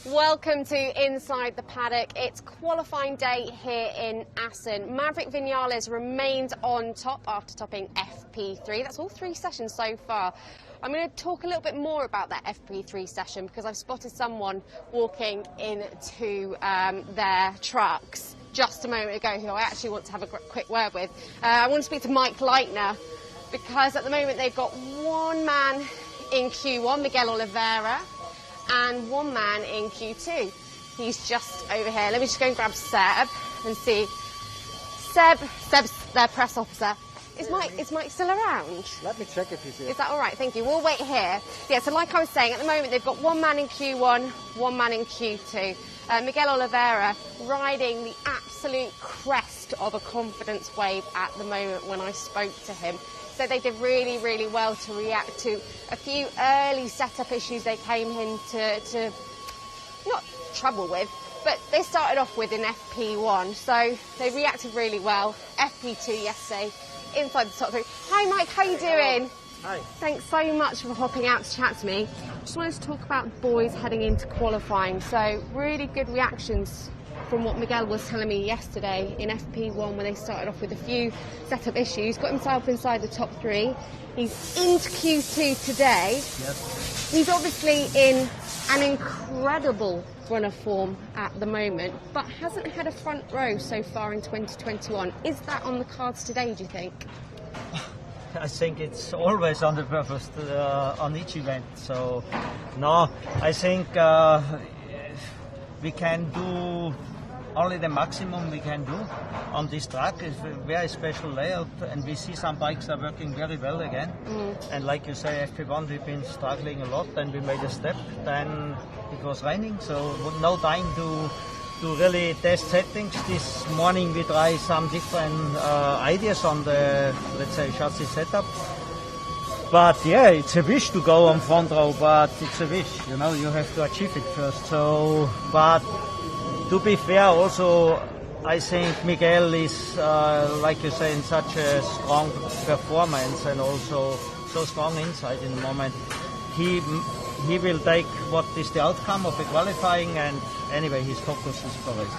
Welcome to Inside the Paddock. It's qualifying day here in Assen. Maverick Vinales remains on top after topping FP3. That's all 3 sessions so far. I'm going to talk a little bit more about that FP3 session because I've spotted someone walking into their trucks just a moment ago who I actually want to have a quick word with. I want to speak to Mike Leitner because at the moment they've got one man in Q1, Miguel Oliveira, and one man in Q2. He's just over here. Let me just go and grab Seb and see. Seb's their press officer. Is Mike still around? Let me check if he's here. Is that all right? Thank you. We'll wait here. Yeah, so like I was saying, at the moment they've got one man in Q1, one man in Q2. Miguel Oliveira riding the absolute crest of a confidence wave at the moment when I spoke to him. So they did really, really well to react to a few early setup issues they came into not trouble with, but they started off with in FP1. So they reacted really well. FP2 yesterday, inside the top 3. Hi Mike, how you doing? Hi. Thanks so much for hopping out to chat to me. Just wanted to talk about the boys heading into qualifying. So really good reactions from what Miguel was telling me yesterday in FP1 when they started off with a few setup issues, got himself inside the top 3. He's into Q2 today. Yes. He's obviously in an incredible run of form at the moment, but hasn't had a front row so far in 2021. Is that on the cards today, do you think? I think it's always on the purpose on each event. So, no, I think we can do only the maximum we can do on this track. It's a very special layout, and we see some bikes are working very well again. And like you say, FP1 we've been struggling a lot, and we made a step. Then it was raining, so no time to really test settings. This morning we try some different ideas on the, let's say, chassis setup. But yeah, it's a wish to go on front row, but it's a wish, you know, you have to achieve it first. So, but to be fair, also, I think Miguel is, like you say, in such a strong performance and also so strong inside in the moment. He will take what is the outcome of the qualifying, and anyway, his focus is for race.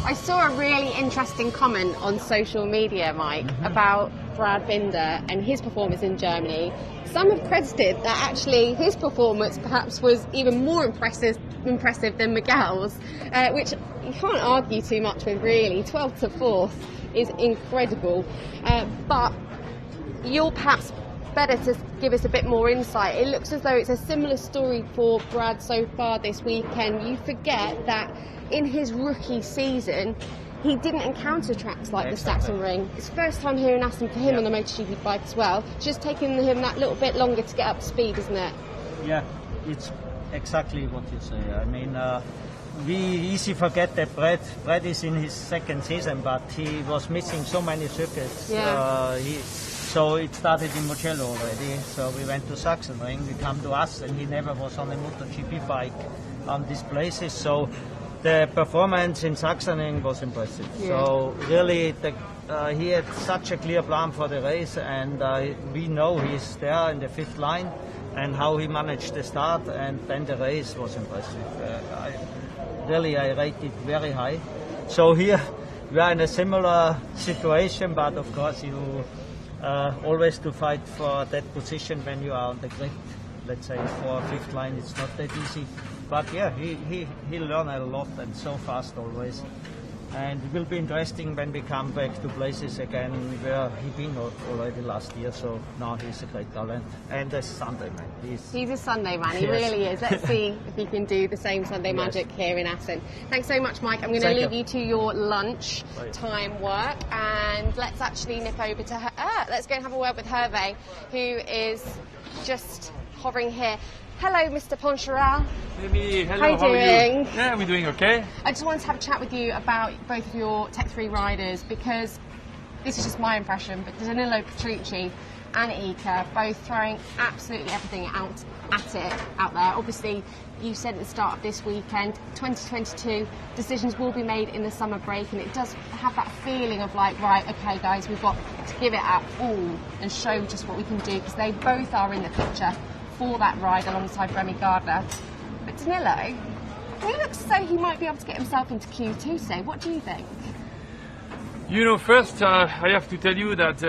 I saw a really interesting comment on social media, Mike, about Brad Binder and his performance in Germany. Some have credited that actually his performance perhaps was even more impressive than Miguel's, which you can't argue too much with, really. 12th to 4th is incredible. But you're perhaps better to give us a bit more insight. It looks as though it's a similar story for Brad so far this weekend. You forget that in his rookie season, he didn't encounter tracks like the Saxon Ring. It's the first time here in Assen for him on the MotoGP bike as well. Just taking him that little bit longer to get up to speed, isn't it? Yeah, it's exactly what you say. I mean, we easily forget that Brad is in his 2nd season, but he was missing so many circuits. Yeah. So it started in Mugello already. So we went to Saxon Ring, we come to Assen. He never was on a MotoGP bike on these places. So the performance in Saxon Ring was impressive. Yeah. So really, he had such a clear plan for the race, and we know he's there in the 5th line, and how he managed the start, and then the race was impressive. I rate it very high. So here we are in a similar situation, but of course you always to fight for that position when you are on the grid. Let's say for 5th line, it's not that easy. But yeah, he learned a lot, and so fast always. And it will be interesting when we come back to places again where he been already last year. So now he's a great talent, and a Sunday man. He's a Sunday man, he really is. Let's see if he can do the same Sunday magic here in Assen. Thanks so much, Mike. I'm going to leave you to your lunch time work, and let's actually nip over to her. Let's go and have a word with Hervé, who is just hovering here. Hello, Mr. Poncharal. Amy, hello, how are you doing? Yeah, we're doing okay. I just wanted to have a chat with you about both of your Tech 3 riders, because this is just my impression, but Danilo Petrucci and Ika both throwing absolutely everything out there. Obviously, you said at the start of this weekend, 2022 decisions will be made in the summer break, and it does have that feeling of like, right, okay guys, we've got to give it our all and show just what we can do, because they both are in the picture for that ride alongside Remy Gardner. But Danilo, He looks as though he might be able to get himself into Q2 today. What do you think? You know, first I have to tell you that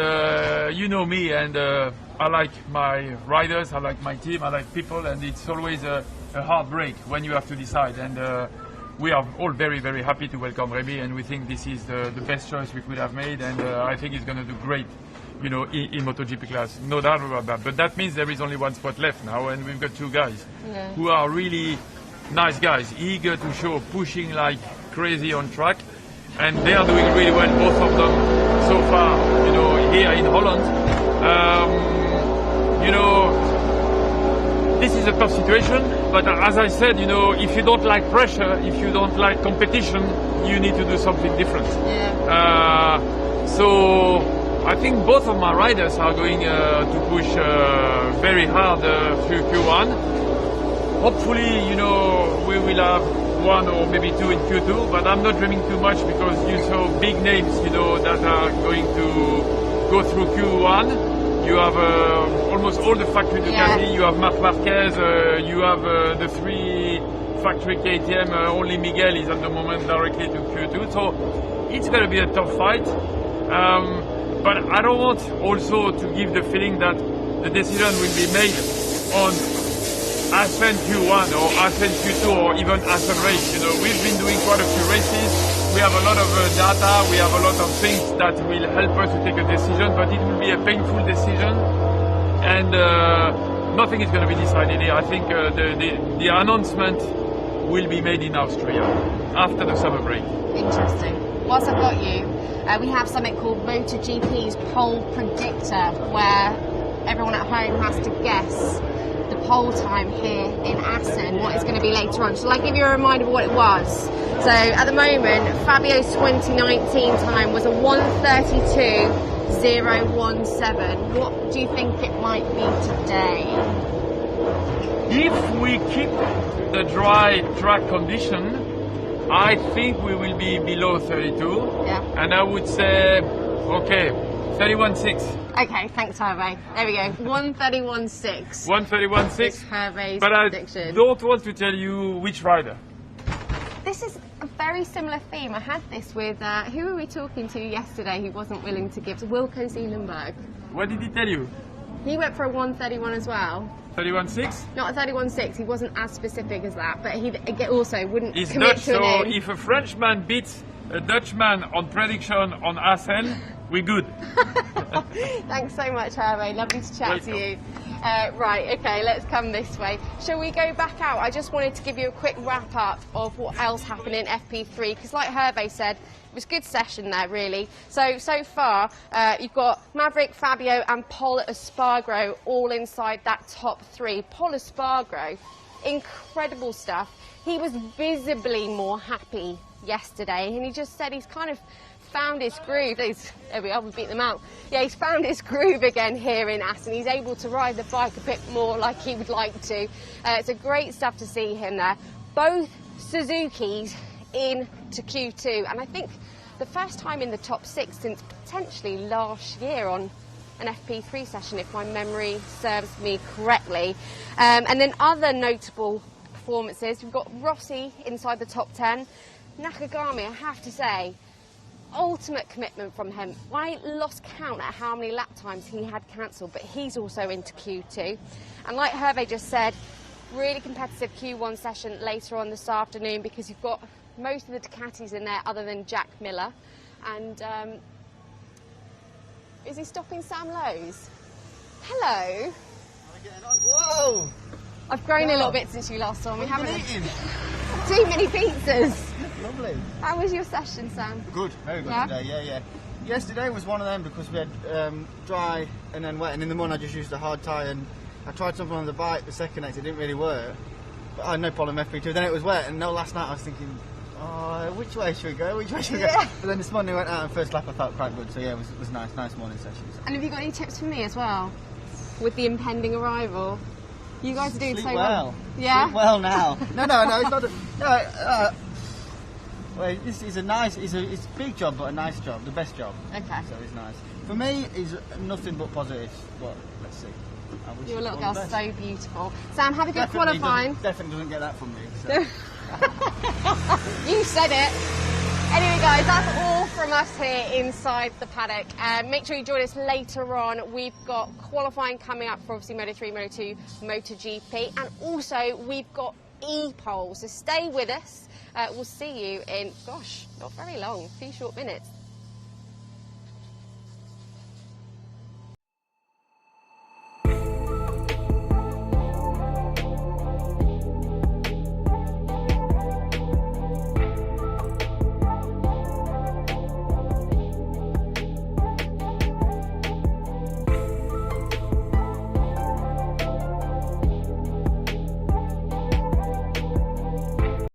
you know me, and I like my riders, I like my team, I like people, and it's always a hard break when you have to decide. And we are all very, very happy to welcome Remy, and we think this is the best choice we could have made, and I think he's going to do great, you know, in MotoGP class, no doubt about that. But that means there is only one spot left now, and we've got two guys who are really nice guys, eager to show, pushing like crazy on track, and they are doing really well, both of them so far, you know, here in Holland. You know, this is a tough situation, but as I said, you know, if you don't like pressure, if you don't like competition, you need to do something different. So I think both of my riders are going to push very hard through Q1. Hopefully, you know, we will have one or maybe two in Q2, but I'm not dreaming too much because you saw big names, you know, that are going to go through Q1. You have almost all the factory Ducati, you have Marc Marquez, you have the three factory KTM, only Miguel is at the moment directly to Q2, so it's going to be a tough fight. But I don't want also to give the feeling that the decision will be made on Assen Q1 or Assen Q2 or even Assen race. You know, we've been doing quite a few races. We have a lot of data. We have a lot of things that will help us to take a decision, but it will be a painful decision, and nothing is going to be decided here. I think the announcement will be made in Austria after the summer break. Interesting. Whilst I've got you, we have something called MotoGP's Pole Predictor, where everyone at home has to guess the pole time here in Assen, what it's going to be later on. Shall I give you a reminder of what it was? So at the moment, Fabio's 2019 time was a 1:32.017. What do you think it might be today? If we keep the dry track condition, I think we will be below 32. Yeah. And I would say, okay, 31.6. Okay, thanks, Hervé. There we go. 1:31.6. 1:31.6. Hervé's But I prediction. don't want to tell you which rider. This is a very similar theme. I had this with, who were we talking to yesterday who wasn't willing to give? Wilco Zeelenberg. What did he tell you? He went for a 1:31 as well. 31.6? Not a 31.6, he wasn't as specific as that, but he also wouldn't He's commit Dutch, to a so name. if a Frenchman beats a Dutchman on prediction on Assen, we're good. Thanks so much, Hervé. Lovely to chat to you. Right, okay, let's come this way. Shall we go back out? I just wanted to give you a quick wrap up of what else happened in FP3, because like Hervé said, it was a good session there, really. So far, you've got Maverick, Fabio and Pol Espargaro all inside that top three. Pol Espargaro, incredible stuff. He was visibly more happy yesterday, and he just said he's kind of found his groove. There we are, we beat them out. Yeah, he's found his groove again here in Assen. He's able to ride the bike a bit more like he would like to. It's a great stuff to see him there. Both Suzukis into Q2, and I think the first time in the top six since potentially last year on an FP3 session, if my memory serves me correctly. And then other notable performances, we've got Rossi inside the top 10. Nakagami, I have to say, ultimate commitment from him. I lost count at how many lap times he had cancelled, but he's also into Q2. And like Hervé just said, really competitive Q1 session later on this afternoon, because you've got most of the Ducatis in there other than Jack Miller. And is he stopping Sam Lowe's? Hello. Whoa! I've grown a little bit since you last saw me, haven't I? Too many pizzas. Lovely. How was your session, Sam? Good, very good today, yeah. Yesterday was one of them because we had dry and then wet, and in the morning I just used a hard tyre, and I tried something on the bike the second night, it didn't really work. But I had no problem FP2, then it was wet, and no, last night I was thinking, oh, which way should we go, But then this morning I went out and first lap I felt quite good, so yeah, it was nice morning sessions. And have you got any tips for me as well, with the impending arrival? You guys are doing Sleep so well. Yeah? Sleep well now. No, it's not well, it's a big job, but a nice job, the best job. Okay. So it's nice. For me, it's nothing but positives, but let's see. Your little girl's so beautiful. Sam, have a good qualifying. Definitely doesn't get that from me. So. You said it. Anyway, guys, that's all from us here inside the paddock. Make sure you join us later on. We've got qualifying coming up for obviously Moto3, Moto2, MotoGP, and also we've got e-pole. So stay with us. We'll see you in, gosh, not very long, a few short minutes.